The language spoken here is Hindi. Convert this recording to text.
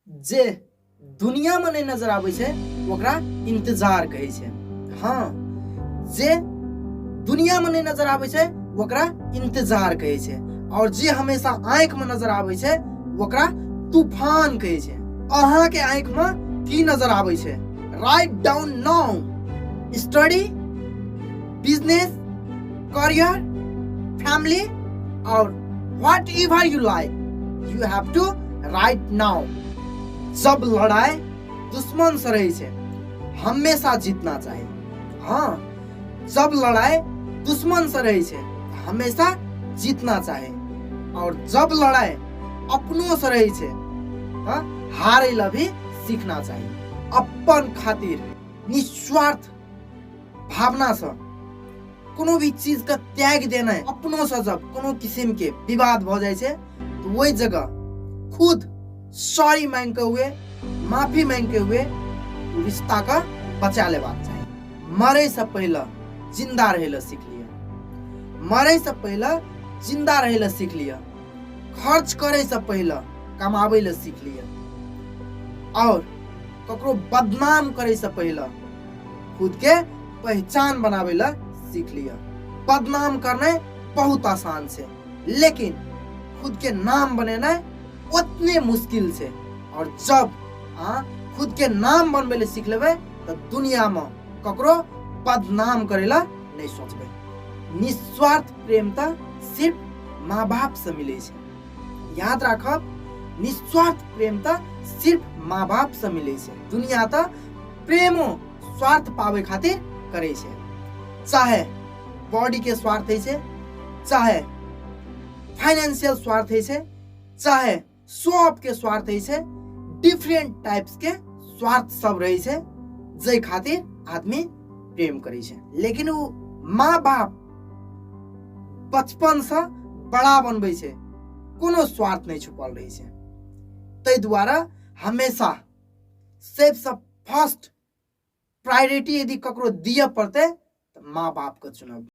जे दुनिया में नहीं नजर आवे छे ओकरा इंतजार कहे छे। हाँ, जे दुनिया में नहीं नजर आवे छे ओकरा इंतजार कहे छे, और जे हमेशा आंख में नजर आवे छे ओकरा तूफान कहे छे। अहाँ के आंख में की नजर आवे छे? Write down now. Study, business, career, family और whatever you like, you have to write now. जब लड़ाई दुश्मन से रही छे हमेशा जीतना चाहिए। हाँ, जब लड़ाई दुश्मन से रही छे हमेशा जीतना चाहिए, और जब लड़ाई अपनों से रही छे हारे ला भी सीखना चाहिए। अपन खातिर निस्वार्थ भावना से कोनो भी चीज का त्याग देना है। अपनों से जब कोनो किस्म के विवाद हो जाए छे तो वही जगह खुद सॉरी मांग के हुए, माफी मांग के हुए रिश्ता का बचा लेबाक चाहिए। मरे से पहले जिंदा रहे ला सीख लिया। मरे से पहले जिंदा रहे ला सीख लिया। खर्च करे से पहले कमावे ला सीख लिया। और ककरो बदनाम करे से पहले खुद के पहचान बनावे ला सीख लिया। बदनाम करने बहुत आसान से, लेकिन खुद के नाम बनाना उतने मुश्किल से। और जब खुद के नाम बनवे ले सीख लेबे तो दुनिया में ककरो बदनाम करेला नहीं सोचबे। निस्वार्थ प्रेम तो सिर्फ माँ बाप से मिले छे। याद रखब, निस्वार्थ प्रेम तो सिर्फ माँ बाप से मिले छे। दुनिया तो प्रेमो स्वार्थ पावे खातिर करे छे। चाहे बॉडी के स्वार्थ है, चाहे फाइनेंशियल स्वार्थ है, चाहे शो ऑफ के स्वार्थ है, डिफरेंट टाइप्स के स्वार्थ सब रहे छे जे खातिर आदमी प्रेम करे छे। लेकिन वो माँ बाप बचपन से बड़ा बनबे छे, कोनो स्वार्थ नहीं छुपल रही छे। तै द्वारा हमेशा सबसे फर्स्ट प्रायोरिटी यदि ककरो दिए पड़ते तो माँ बाप को चुनब।